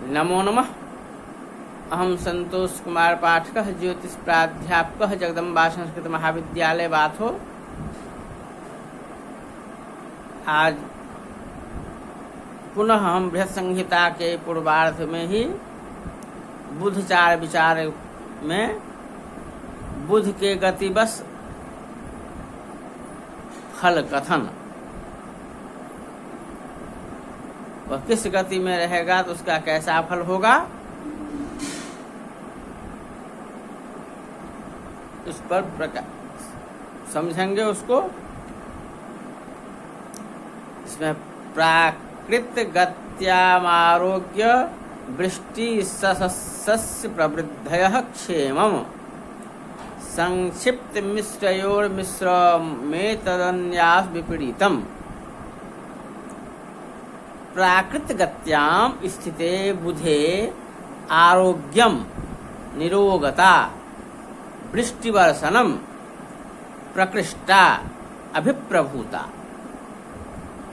नमो नमः। अहम संतोष कुमार पाठकः, ज्योतिष प्राध्यापकः, जगदम्बा संस्कृत महाविद्यालय बाथो। आज पुनः हम बृहत संहिता के पूर्वार्ध में ही बुध चार विचार में बुध के गतिवश फल कथन, वह किस गति में रहेगा तो उसका कैसा फल होगा, उस पर समझेंगे उसको। इसमें प्राकृत गत्यामारोग्य वृष्टि सस्य प्रवृद्धयः क्षेमम् संक्षिप्त मिश्रमेतदन्यास विपरीतम्। प्राकृत गत्याम स्थिते बुधे आरोग्यम निरोगता वृष्टिवर्षणम प्रकृष्टा अभिप्रभूता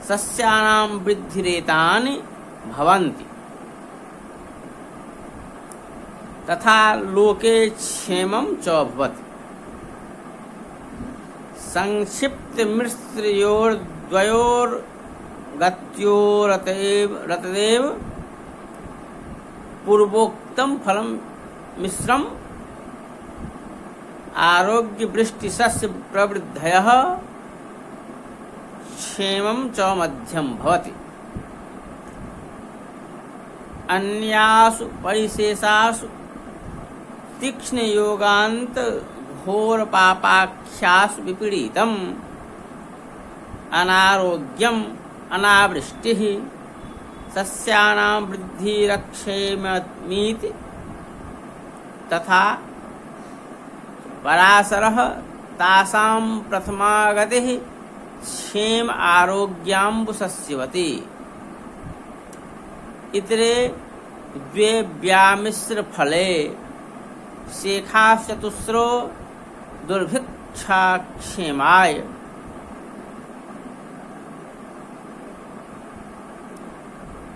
सस्यानां वृद्धिरेतानि भवन्ति तथा लोके क्षेमं च भवति। संक्षिप्त मिश्रयोर्द्वयोर्गत्योरतएव पूर्वोक्तम फलम मिश्रम आरोग्य वृष्टि सस्य प्रवृद्धयः क्षेमं च मध्यम भवति। अन्यासु परिशेषासु तीक्ष्ण योगांत घोर पापाख्यासु विपरीतम् अनारोग्यम अनावृष्टिः सस्यानां वृद्धिरक्षेमीति तथा पराशरः तासां प्रथमा गतिः क्षेम आरोग्याम्बुसस्यवती। इतरे द्वे व्यामिश्र फले शेखाश्चतुस्रो दुर्भिक्षाक्षेमाय।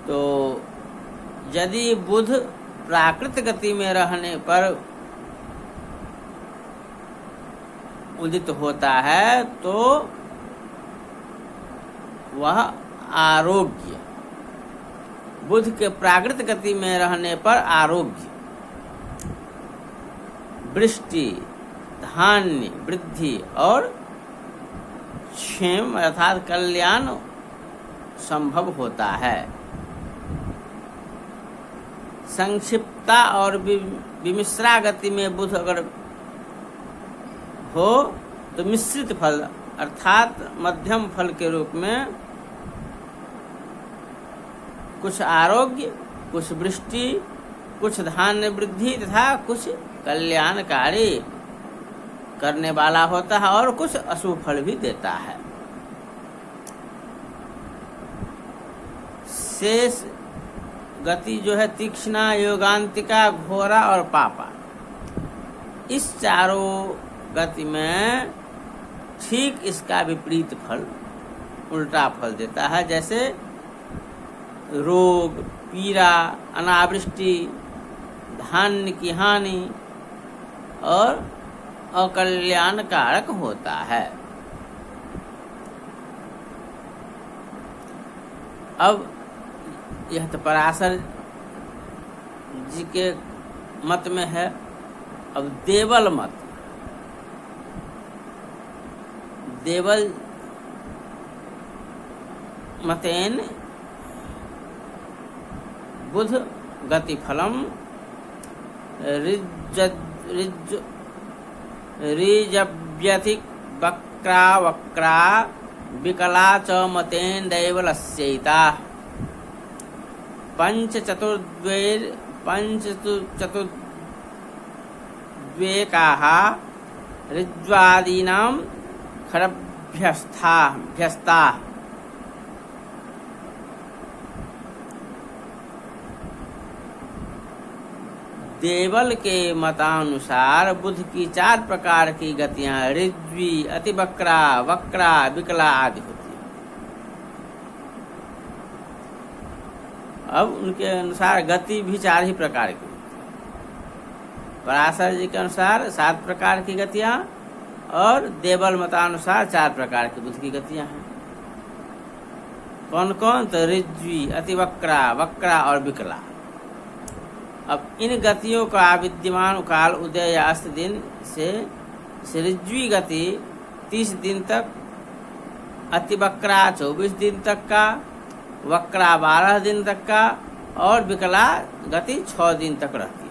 तो यदि बुध प्राकृत गति में रहने पर उदित होता है तो वह आरोग्य, बुध के प्राकृत गति में रहने पर आरोग्य, वृष्टि, धान्य वृद्धि और क्षेम अर्थात कल्याण संभव होता है। संक्षिप्ता और विमिश्रा गति में बुध अगर हो तो मिश्रित फल अर्थात मध्यम फल के रूप में कुछ आरोग्य, कुछ वृष्टि, कुछ धान्य वृद्धि तथा कुछ कल्याणकारी करने वाला होता है और कुछ अशुभ फल भी देता है। शेष गति जो है तीक्ष्णा, योगांतिका, घोरा और पापा, इस चारों गति में ठीक इसका विपरीत फल, उल्टा फल देता है। जैसे रोग, पीड़ा, अनावृष्टि, धान्य की हानि और अकल्याणकारक होता है। अब यह तो पराशर जी के मत में है। अब देवल मत, देवल मतेन बुध गति फलम ऋजव्यति वक्रा वक्रा विकला च मतेन दैवलस्यैता पंचचतुर्द्वेकाः ऋज्वादीनां खरभ्यस्ता। देवल के मतानुसार बुध की 4 प्रकार की गतियां ऋज्वी, अतिवक्रा, वक्रा, विकला आदि होती हैं। अब उनके अनुसार गति भी 4 ही प्रकार की। पराशर जी के अनुसार 7 प्रकार की गतियां और देवल मतानुसार 4 प्रकार की बुद्ध की गतियां हैं। कौन कौन? तो ऋज्वी, अतिवक्रा, वक्रा और विकला। अब इन गतियों का विद्यमान काल उदय या अस्त दिन से ऋज्वी गति 30 दिन तक, अतिवक्रा 24 दिन तक का, वक्रा 12 दिन तक का और विकला गति 6 दिन तक रहती है।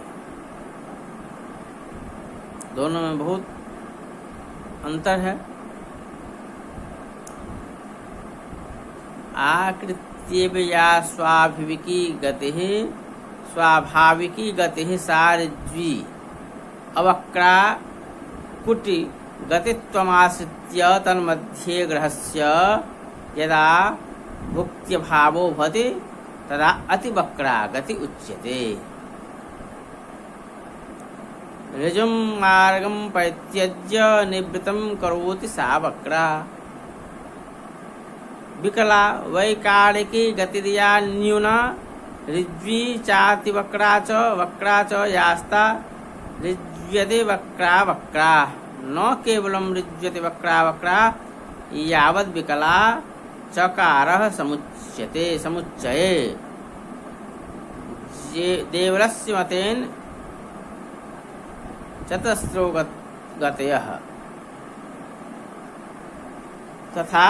दोनों में बहुत अंतर है। आकृत्य या स्वाभाविकी गति सारिज्वी अवक्रा कुटि गतित्वमाश्रित्य तन्मध्ये ग्रहस्य यदा भुक्त्यभावो भवति तदा अतिवक्रा गति उच्यते। ऋजुं मार्गं परित्यज्य निवृत्तं करोति सा वक्रा। विकला वैकारिकी गतिर्या न्यूना ऋज्वी चातिवक्रा च यास्ता ऋज्यते वक्रा न केवलं ऋज्यते वक्रा यावद् विकला चकारः समुच्चये। देवरस्य मतेन चतस्रो गतयः तथा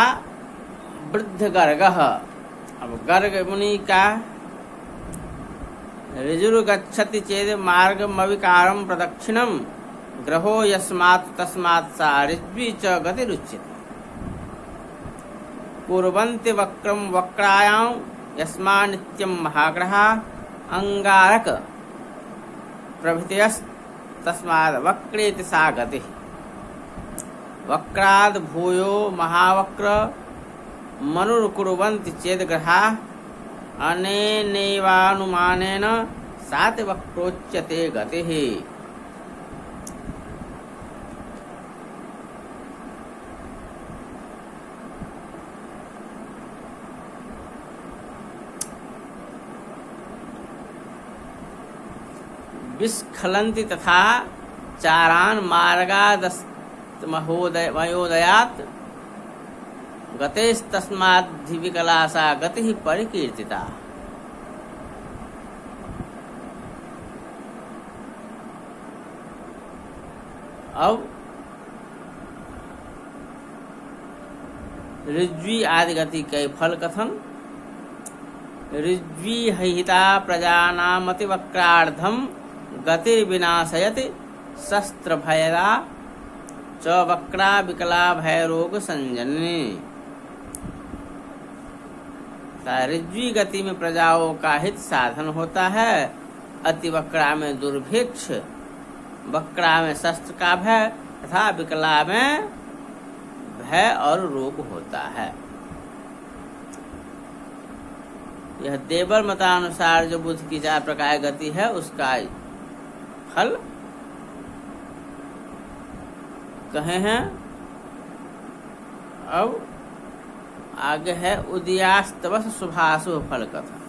वृद्ध गर्गः। अब गर्ग मुनि का ऋजुर्गच्छति चेद मार्गमविकारं प्रदक्षिणं ग्रहो यस्मात् तस्मात् सा ऋज्वी च गतिरुच्यते। कुर्वन्ति वक्रं वक्रायां यस्मात् नित्यं महाग्रहा अंगारक प्रभृतयस्तस्मात् वक्रेति सा गतिः। वक्राद् भूयो महावक्र मनुर्कुर्वन्ति चेद ग्रहा अनेनैवानुमानेन सातिवक्रोच्यते गतिः। विस्खलन्ति तथा चारान् मार्गादस्तमहोदयात् गतेस्तस्माद्धिविकला सा गतिः परिकीर्तिता। अब ऋज्वी आदि गति के फल कथन। ऋज्वी हिता प्रजानामतिवक्रार्थं गतिर्विनाशयति शस्त्रभयदा च वक्रा विकला भयरोग संजनी। ऋज्वी गति में प्रजाओं का हित साधन होता है, अतिवक्रा में दुर्भिक्ष, वक्रा में शस्त्र का भय तथा विकला में भय और रोग होता है। यह देवर मतानुसार जो बुद्ध की 4 प्रकार गति है उसका फल कहे हैं। अब आगे है उदयास्तवस शुभाशुभ फल कथा,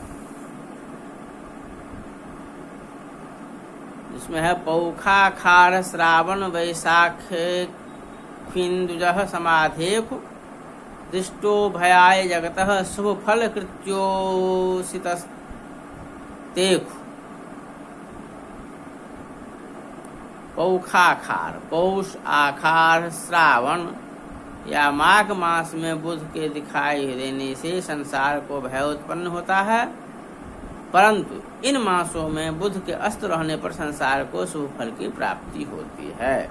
इसमें है पौखा खार श्रावण वैशाखेन्दुजः समाधेखु दृष्टो भयाय जगतः शुभ फल कृत्योसितस्तेखु। पौखाखार, पौष, आखार, श्रावण या माघ मास में बुध के दिखाई देने से संसार को भय उत्पन्न होता है, परंतु इन मासों में बुध के अस्त रहने पर संसार को शुभ फल की प्राप्ति होती है।